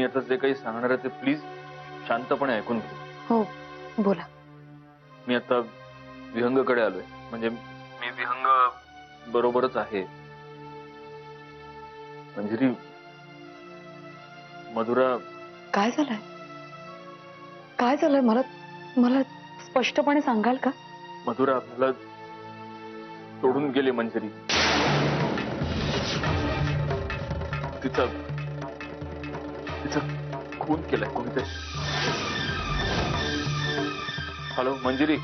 मी आता जे काही सांगणार आहे ते प्लीज शांतपणे ऐकून घे. हो बोला. मी आता विहंगकडे आलोय. म्हणजे मी विहंग बरोबरच आहे. मंजिरी, मधुरा. काय झालंय? काय झालंय? मला मला स्पष्टपणे सांगाल का? मधुरा आपल्याला सोडून गेली. मंजिरी, तिचा खून केलाय कोणीतरी. हॅलो मंजिरी.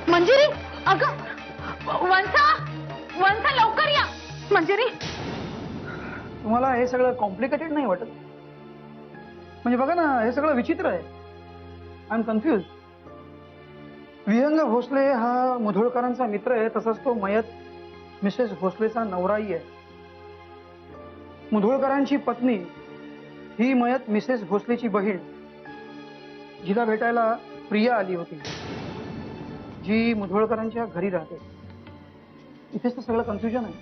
मंजिरी, अगं वंसा, वंसा लवकर या. मंजिरी, तुम्हाला हे सगळं कॉम्प्लिकेटेड नाही वाटत? म्हणजे बघा ना, हे सगळं विचित्र आहे. I am confuse. Vihang Bhosale हा मुधोळकरांचा मित्र आहे, तसाच तो मयत मिसेस भोसलेचा नवराही आहे. मुधोळकरांची पत्नी ही मयत मिसेस भोसलेची बहीण, जिला भेटायला प्रिया आली होती, जी मुधोळकरांच्या घरी राहते. इथेच तर सगळं कन्फ्युजन आहे.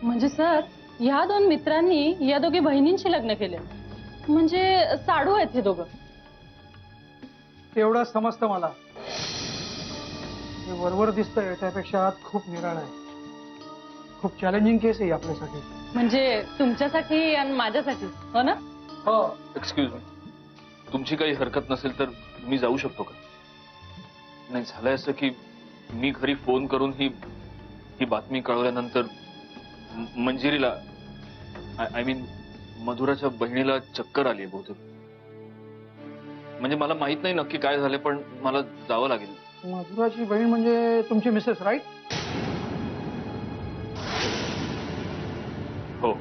म्हणजे सर, ह्या दोन मित्रांनी या दोघी बहिणींशी लग्न केले, म्हणजे साडू आहेत हे दोघं. तेवढं समजतं मला. हे वरवर दिसतंय त्यापेक्षा आत खूप निराळं आहे. खूप चॅलेंजिंग केस आहे आपल्यासाठी. म्हणजे तुमच्यासाठी आणि माझ्यासाठी, हो ना? हो. एक्सक्यूज मी, तुमची काही हरकत नसेल तर मी जाऊ शकतो का? नाही, झालंय असं की मी घरी फोन करून ही बातमी कळवल्यानंतर मंजिरीला, आय मीन मधुराच्या बहिणीला चक्कर आली आहे बहुतेक. म्हणजे मला माहित नाही नक्की काय झालं, पण मला जावं लागेल. मधुराची बहीण म्हणजे तुमची मिसेस, राईट? हो.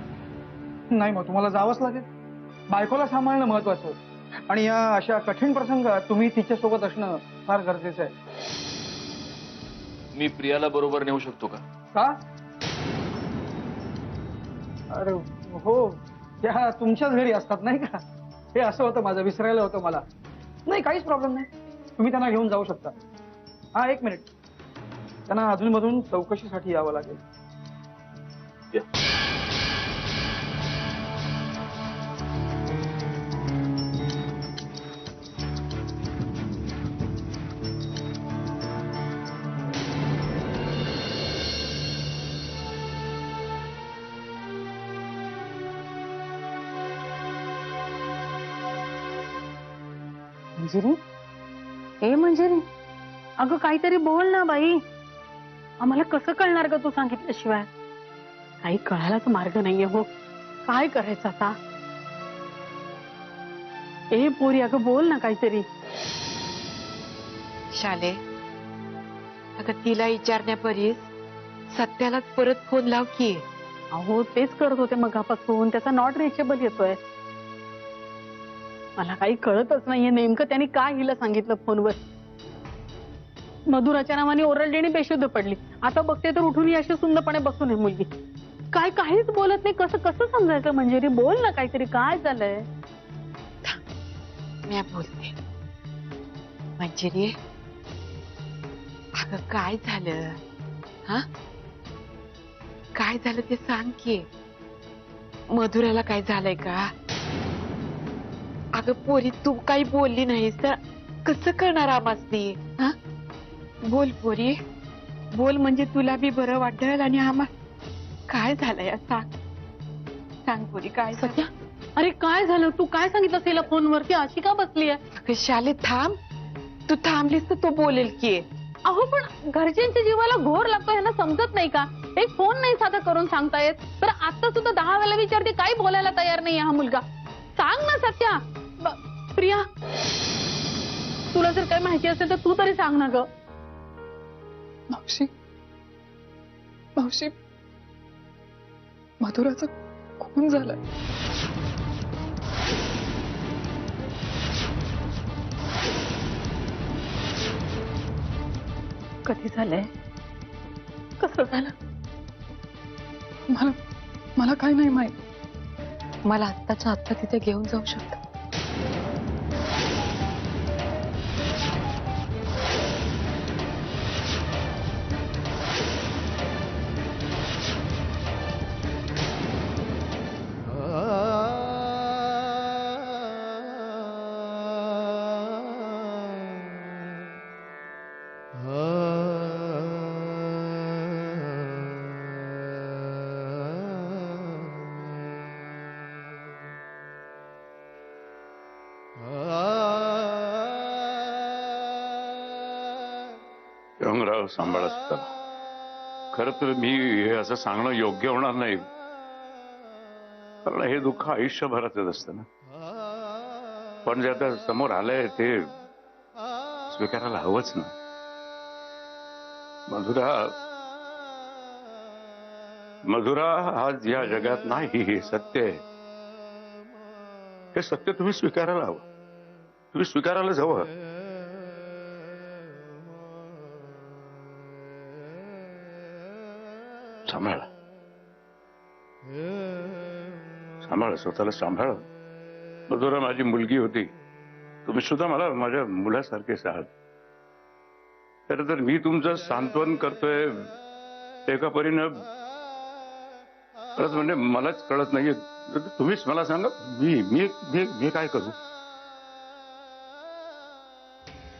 नाही, मग तुम्हाला जावंच लागेल. बायकोला सांभाळणं महत्वाचं, आणि या अशा कठीण प्रसंगात तुम्ही तिच्यासोबत असणं फार गरजेचं आहे. मी प्रियाला बरोबर नेऊ शकतो का? का? अरे हो, त्या तुमच्याच घरी असतात नाही का? हे असं होतं, माझं विसरायला होतं मला. नाही, काहीच प्रॉब्लेम नाही, तुम्ही त्यांना घेऊन जाऊ शकता. हा, एक मिनिट, त्यांना अधूनमधून चौकशीसाठी यावं लागेल. मंजिरी, ए मंजिरी, अगं काहीतरी बोल ना बाई. आम्हाला कसं कळणार ग तू सांगितल्याशिवाय? काही कळायलाच मार्ग नाहीये. हो, काय करायचं आता? ए पोरी, अगं बोल ना काहीतरी. शाले, अगं तिला विचारण्यापरीस सत्यालाच परत फोन लाव की. अहो तेच करत होते मगापासून, त्याचा नॉट रिचेबल येतोय. मला काही कळतच नाहीये नेमकं त्यांनी काय हिला सांगितलं फोनवर. मधुराच्या नावाने ओरडली आणि बेशुद्ध पडली. आता बघते तर उठून अशी सुंदरपणे बसून आहे मुलगी. काय काहीच बोलत नाही. कसं कसं समजायचं? मंजिरी बोल ना काहीतरी, काय झालंय? मी बोलते. मंजिरी, अगं काय झालं? हा, काय झालं ते सांग की. मधुराला काय झालंय का? अगं पोरी, तू काही बोलली नाहीस तर कसं करणार आम्हासनी? हा, बोल पोरी, बोल, म्हणजे तुला बी बरं वाटेल आणि आम्हा. काय झालंय सांग, सांग पोरी, काय सत्या, अरे काय झालं? तू काय सांगितलं तिला फोनवरती? अशी का बसली आहे? अगं शाले थांब, तू थांबलीस तर तो बोलेल की. अहो पण घरच्यांच्या जीवाला घोर लागतो, यांना समजत नाही का? एक फोन नाही साधा करून सांगता येत तर आता सुद्धा 10 वेळा विचारते, काही बोलायला तयार नाही हा मुलगा. सांग ना सत्या. प्रिया, तुला जर काही माहिती असेल तर तू तरी सांग ना ग. मावशी, मावशी, मधुराचा खून झालाय. कधी झालंय? कसं झालं? मला काही नाही माहित. मला आत्ताच्या आत्ता तिथे घेऊन जाऊ शकता? यमराव सांभाळत होता. खर तर मी हे असं सांगणं योग्य होणार नाही, कारण हे दुःख आयुष्यभराचंच असतं ना. पण जे आता समोर आलंय ते स्वीकारायला हवंच ना. मधुरा मधुरा आज या जगात नाही, हे सत्य आहे. हे सत्य तुम्ही स्वीकारायला हवं. तुम्ही स्वीकारायलाच हवं. सांभाळा सांभाळा स्वतःला सांभाळा. मधुरा माझी मुलगी होती. तुम्ही सुद्धा मला माझ्या मुलासारखेच आहात. खरं तर मी तुमचं सांत्वन करतोय एका परीनं परत म्हणजे मलाच कळत नाहीये. तुम्हीच मला सांगा, मी मी मी मी काय करू?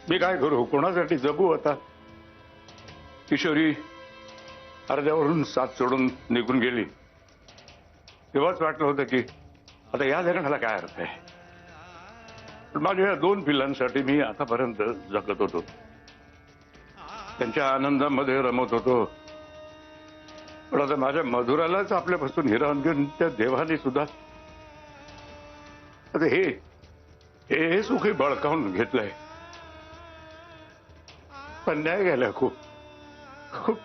मी काय करू? कोणासाठी जगू आता? किशोरी अर्ध्यावरून साथ सोडून निघून गेली तेव्हाच वाटलं होतं की आता या जगण्याला काय अर्थ आहे. पण माझ्या या 2 पिल्लांसाठी मी आतापर्यंत जगत होतो, त्यांच्या आनंदामध्ये रमत होतो. पण आता माझ्या मधुरालाच आपल्यापासून हिरावून घेऊन त्या देवाने सुद्धा आता हे सुखी बळकावून घेतलंय. अन्याय गेलाय. खूप खूप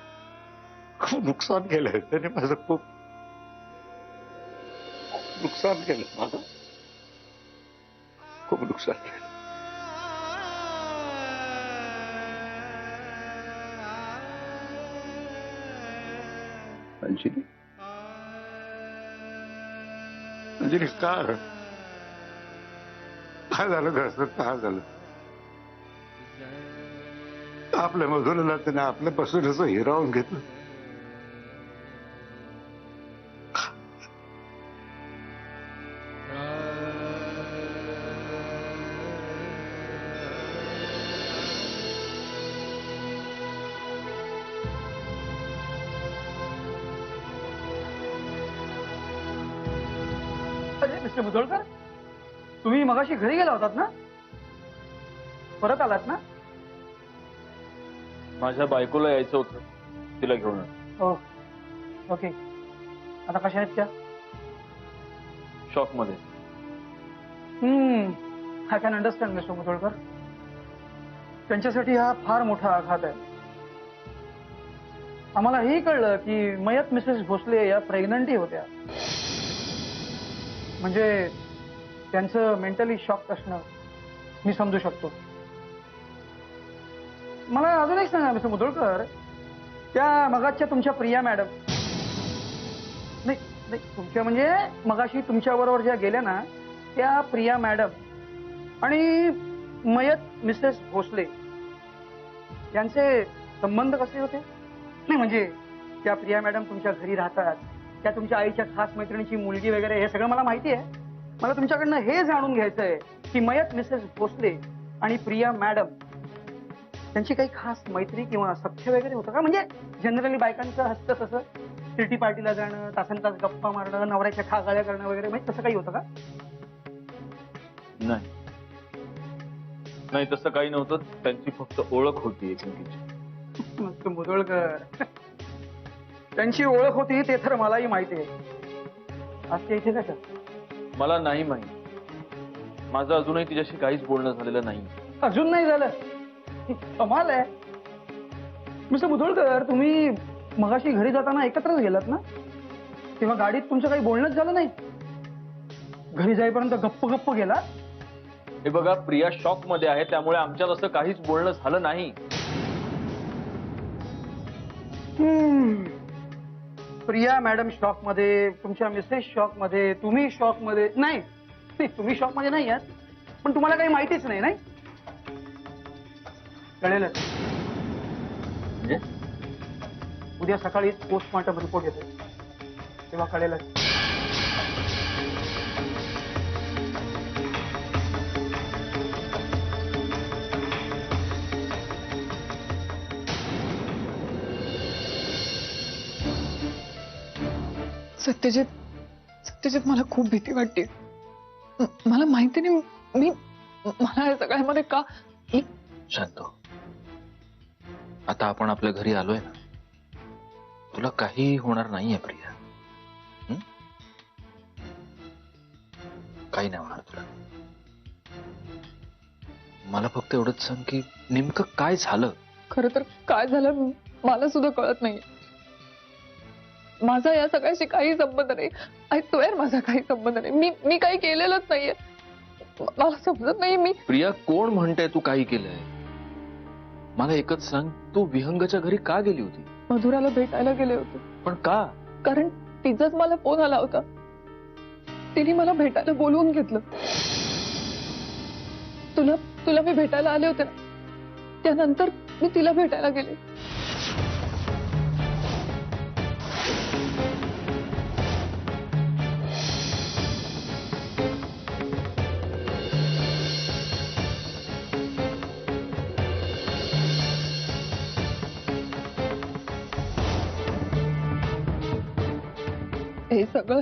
खूप नुकसान केलंय त्याने माझं. खूप नुकसान केलं माझं. खूप नुकसान केलं. अंजली अंजली काय झालं? घरचं काय झालं? आपल्या मधुराला त्याने आपल्यापासून असं हिरावून घेतलं. अरे मिस्टर मुधोळकर, तुम्ही मगाशी घरी गेला होतात ना? परत आलात ना? माझ्या बायकोला यायचं होतं, तिला घेऊन आलो. हो, ओके. आता कशा आहेत त्या? शॉक मध्ये. I can understand mister Mudholkar. त्यांच्यासाठी हा फार मोठा आघात आहे. आम्हाला हेही कळलं की मयत मिसेस भोसले या प्रेग्नंटही होत्या. म्हणजे त्यांचं मेंटली शॉक असणं मी समजू शकतो. मला अजून एक सांगा मिस्टर मुधोळकर, त्या मगाच्या तुमच्या प्रिया मॅडम, नाही नाही तुमच्या म्हणजे मगाशी तुमच्या बरोबर ज्या गेल्या ना, त्या प्रिया मॅडम आणि मयत मिसेस भोसले यांचे संबंध कसे होते? नाही म्हणजे त्या प्रिया मॅडम तुमच्या घरी राहतात, त्या तुमच्या आईच्या खास मैत्रिणीची मुलगी वगैरे, हे सगळं मला माहिती आहे. मला तुमच्याकडनं हे जाणून घ्यायचंय की मयत मिसेस भोसले आणि प्रिया मॅडम त्यांची काही खास मैत्री किंवा सख्य वगैरे होतं का? म्हणजे जनरली बायकांचं हसतं तसं सिटी पार्टीला जाणं, तासनतास गप्पा मारणं, नवऱ्याच्या खागाळ्या करणं वगैरे, म्हणजे तसं काही होतं का? नाही नाही, तसं काही नव्हतं. त्यांची फक्त ओळख होती एकमेकीची. मस्त मुधोळकर, त्यांची ओळख होती ते तर मलाही माहिती आहे. आज ते इथे कशा? मला नाही माहित. माझं अजूनही तिच्याशी काहीच बोलणं झालेलं नाही. अजून नाही झालं? कमाल आहे मिस्टर मुधोळकर. तुम्ही मगाशी घरी जाताना एकत्रच गेलात ना? तेव्हा गाडीत तुमचं काही बोलणंच झालं नाही? घरी जाईपर्यंत गप्प गप्प गेला? हे बघा, प्रिया शॉक मध्ये आहे, त्यामुळे आमच्यात असं काहीच बोलणं झालं नाही. प्रिया मॅडम शॉक मध्ये, तुमच्या मिसेस शॉक मध्ये, तुम्ही शॉक मध्ये नाही. तुम्ही शॉक मध्ये नाही आहात, पण तुम्हाला काही माहितीच नाही. नाही कळेलच. म्हणजे उद्या सकाळीच पोस्टमॉर्टम रिपोर्ट येतो, तेव्हा कळेलच. सत्यजित, मला खूप भीती वाटते. मला माहिती नाही मला या सगळ्यामध्ये का मी शांत हो. आता आपण आपल्या घरी आलोय ना, तुला काही होणार नाहीये प्रिया. हं? काही नाही होणार तुला. मला फक्त एवढंच सांग की नेमकं काय झालं. खरं तर काय झालं मला सुद्धा कळत नाही. माझा या सगळ्याशी काही संबंध नाही. आय स्वेअर माझा काही संबंध नाही. मी काही केलेलंच नाहीये. मला समजत नाही. मी प्रिया, कोण म्हणतंय तू काही केलंय? मला एकच सांग, तू विहंगच्या घरी का गेली होती? मधुराला भेटायला गेले होते. पण का? कारण तिचाच मला फोन आला होता. तिने मला भेटायला बोलवून घेतलं. तुला मी भेटायला आले होते ना, त्यानंतर मी तिला भेटायला गेले. हे सगळं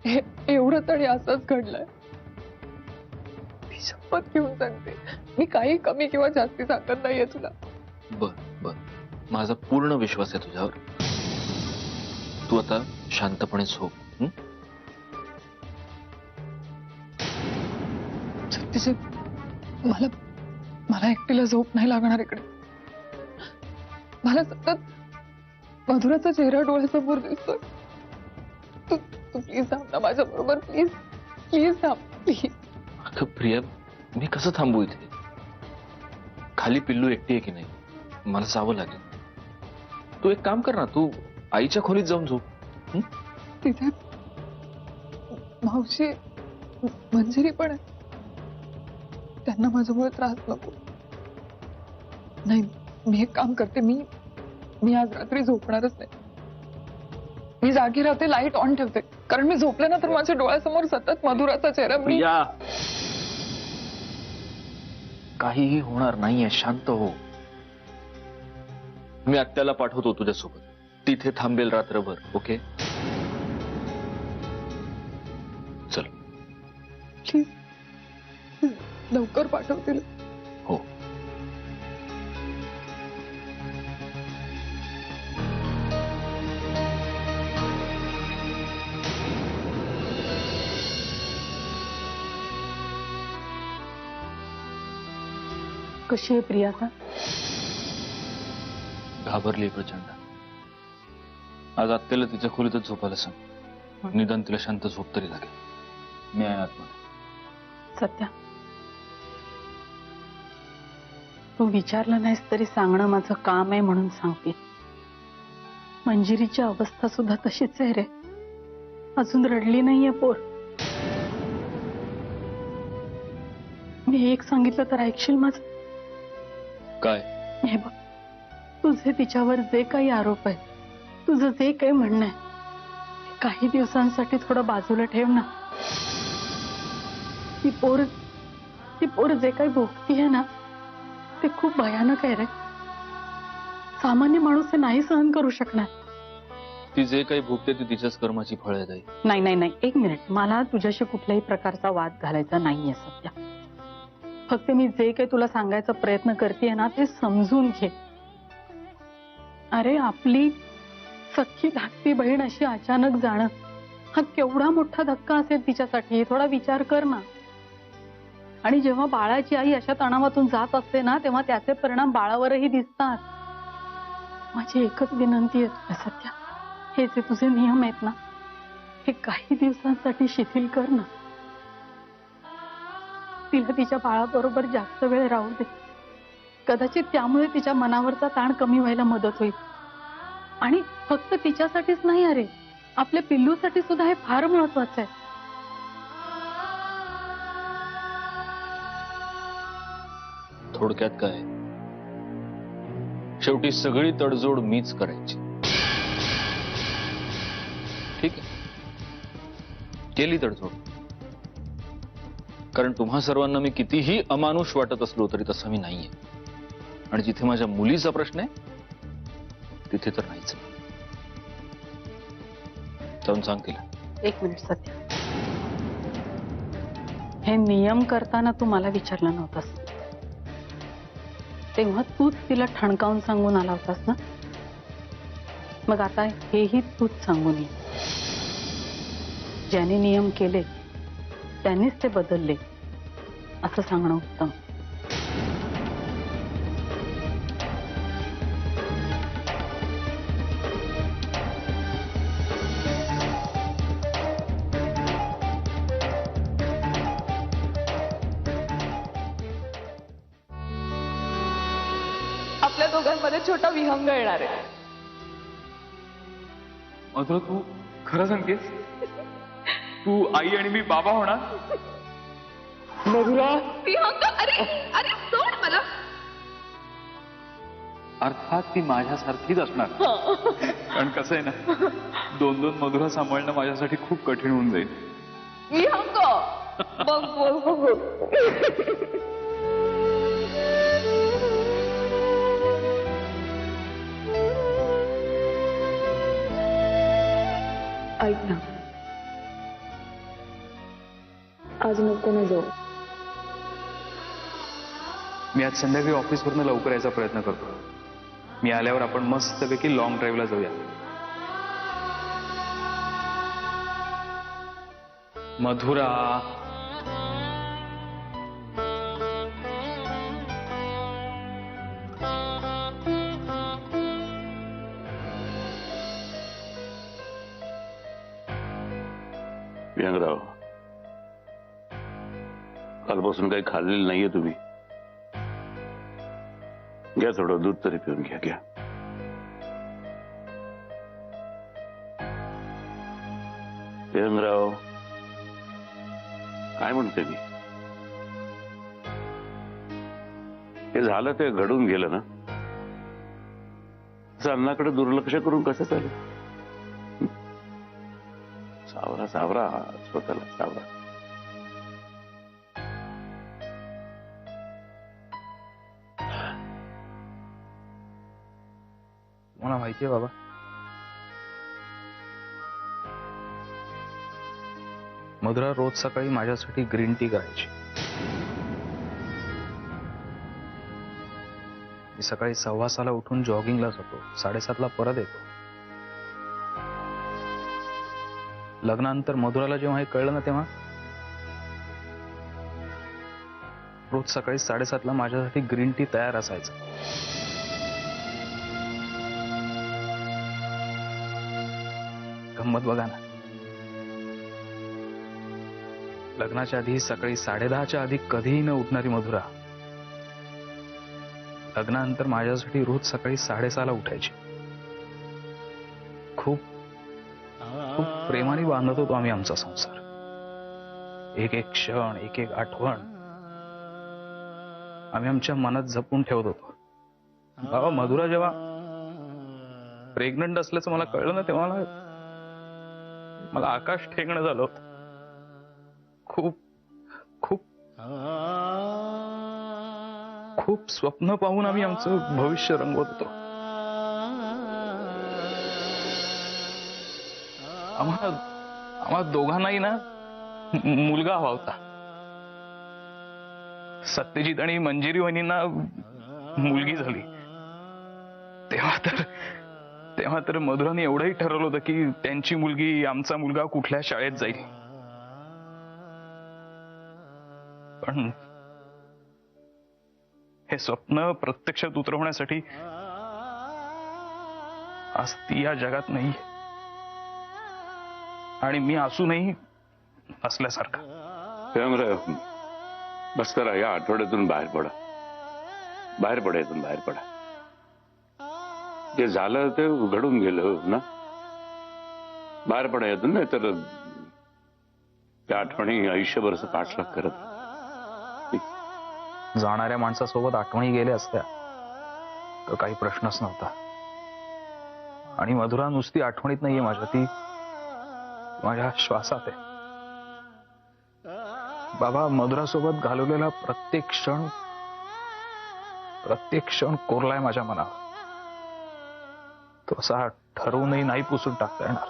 हे एवढं तरी असंच घडलंय. मी शपथ घेऊन सांगते, मी काही कमी किंवा जास्ती सांगत नाहीये तुला. बर बर, माझा पूर्ण विश्वास आहे तुझ्यावर. तू आता शांतपणे झोप. हं? सतीश, मला एकटीला झोप नाही लागणार इकडे. मला सतत मधुराचा चेहरा डोळ्यासमोर दिसतोय. तू प्लीज थांब ना माझ्या बरोबर. प्लीज थांब प्लीज. अगं प्रिया, मी कसं थांबू इथे? खाली पिल्लू एकटी आहे की नाही, मला जावं लागेल. तू एक काम कर ना, तू आईच्या खोलीत जाऊन झोप. हं? तिथे मावशी मंजिरी पण आहे. त्यांना माझ्यामुळे त्रास नको. नाही, मी एक काम करते. मी आज रात्री झोपणारच नाही. मी जागी राहते, लाईट ऑन ठेवते. कारण मी झोपले ना तर माझ्या डोळ्यासमोर सतत मधुराचा चेहरा. प्रिया, काहीही होणार नाहीये, शांत हो. मी आत्याला पाठवतो तुझ्यासोबत. तिथे थांबेल रात्रभर. ओके, चल. प्लीज लवकर पाठवतील. हो. कशी आहे प्रिया आता? घाबरली प्रचंड. आज आत्याला तिच्या खोलीतच झोपायला सांग. निदान तिला शांत झोप तरी लागेल. मी आहे आतमध्ये. सत्या, तू विचारलं नाहीस तरी सांगणं माझं काम आहे म्हणून सांगते. मंजिरीची अवस्था सुद्धा तशीच आहे रे. अजून रडली नाहीये पोर. मी एक सांगितलं तर ऐकशील माझं? काय? हे बघ, तुझे तिच्यावर जे काही आरोप आहे, तुझं जे काही म्हणणं आहे, ते काही दिवसांसाठी थोडं बाजूला ठेव ना. ती पोर जे काही भोगतीये ना, ते खूप भयानक आहे रे. सामान्य माणूस हे नाही सहन करू शकणार. ती जे काही भोगते ती तिच्याच कर्माची फळ आहे ताई. नाही नाही नाही, एक मिनिट. मला तुझ्याशी कुठल्याही प्रकारचा वाद घालायचा नाहीये सध्या. फक्त मी जे काही तुला सांगायचा प्रयत्न करतेय ना, ते समजून घे. अरे, आपली सख्खी धाकटी बहीण अशी अचानक जाणं हा केवढा मोठा धक्का असेल तिच्यासाठी. थोडा विचार कर ना. आणि जेव्हा बाळाची आई अशा तणावातून जात असते ना, तेव्हा त्याचे परिणाम बाळावरही दिसतात. माझी एकच विनंती आहे तुला सध्या, हे जे तुझे नियम आहेत ना, हे काही दिवसांसाठी शिथिल कर ना. तिला तिच्या बाळाबरोबर जास्त वेळ राहू दे. कदाचित त्यामुळे तिच्या मनावरचा ताण कमी व्हायला मदत होईल. आणि फक्त तिच्यासाठीच नाही, अरे आपल्या पिल्लूसाठी सुद्धा हे फार महत्वाचं आहे. थोडक्यात काय, शेवटी सगळी तडजोड मीच करायची. ठीक आहे, केली तडजोड. कारण तुम्हा सर्वांना मी कितीही अमानुष वाटत असलो तरी तसा मी नाहीये. आणि जिथे माझ्या मुलीचा प्रश्न आहे तिथे तर नाहीच. जाऊन सांग तिला. एक मिनिट सध्या. हे नियम करताना तू मला विचारलं नव्हतास, तेव्हा तूच तिला ठणकावून सांगून आला होतास ना. मग आता हेही तूच सांगून ये. ज्याने नियम केले त्यांनीच ते बदलले असं सांगणं उत्तम. आपल्या दोघांमध्ये छोटा विहंग येणार आहे. मधुरा, तू खरं सांगतेस? तू आई आणि मी बाबा होणार? मधुरा, विहंग? अरे अरे सोड मला. अर्थात ती माझ्यासारखीच असणार. कारण कसं आहे ना, दोन दोन मधुरा सांभाळणं माझ्यासाठी खूप कठीण होऊन जाईल. विहंग बघ बघ बघ. ऐक ना, आज नको ना जाऊ. मी आज संध्याकाळी ऑफिसवरनं लवकर यायचा प्रयत्न करतो. मी आल्यावर आपण मस्तपैकी लॉंग ड्राईव्हला जाऊया. मधुरा, विहंगराव, कालपासून काही खाल्लेलं नाहीये तुम्ही. घ्या, थोडं दूध तरी पिऊन घ्या. घ्या. विहंगराव, काय म्हणते मी? हे झालं ते घडून गेलं ना, अन्नाकडे दुर्लक्ष करून कसं चालेल? सावरा सावरा, स्वतःला सावरा. मला माहितीये बाबा, मधुरा रोज सकाळी माझ्यासाठी ग्रीन टी करायची. मी सकाळी 6:15 उठून जॉगिंगला जातो, 7:30 परत येतो. लग्नानंतर मधुराला जेव्हा हे कळलं ना, तेव्हा रोज सकाळी 7:30 माझ्यासाठी ग्रीन टी तयार असायचं. गंमत बघा ना, लग्नाच्या आधी सकाळी 10:30च्या आधी कधीही न उठणारी मधुरा लग्नानंतर माझ्यासाठी रोज सकाळी 6:30 उठायची. खूप खूप प्रेमाने बांधत होतो आम्ही आमचा संसार. एक एक क्षण, एक एक आठवण आम्ही आमच्या मनात जपून ठेवत होतो. बाबा, मधुरा जेव्हा प्रेग्नंट असल्याचं मला कळलं ना, तेव्हा मला आकाश ठेंगणं झालं होतं. खूप खूप खूप स्वप्न पाहून आम्ही आमचं भविष्य रंगवत होतो. आम्हाला दोघांनाही ना मुलगा हवा होता. सत्यजित आणि मंजिरी वहिनींना मुलगी झाली. तेव्हा तर मधुराने एवढंही ठरवलं होतं की त्यांची मुलगी, आमचा मुलगा कुठल्या शाळेत जाईल. पण हे स्वप्न प्रत्यक्षात उतरवण्यासाठी आज ती या जगात नाही, आणि मी असूनही असल्यासारखा. बस करा, या आठवड्यातून बाहेर पडा. बाहेर पडायतून बाहेर पडा. जे झालं ते घडून गेलं ना, बाहेर पडायतून. नाही तर त्या आठवणी आयुष्यभर पाठलाग करत. जाणाऱ्या माणसासोबत आठवणी गेल्या असत्या तर काही प्रश्नच नव्हता. आणि मधुरा नुसती आठवणीत नाहीये माझ्या, ती माझ्या श्वासात आहे. बाबा, मधुरासोबत घालवलेला प्रत्येक क्षण कोरलाय माझ्या मनावर. तो असा ठरवूनही नाही पुसून टाकता येणार.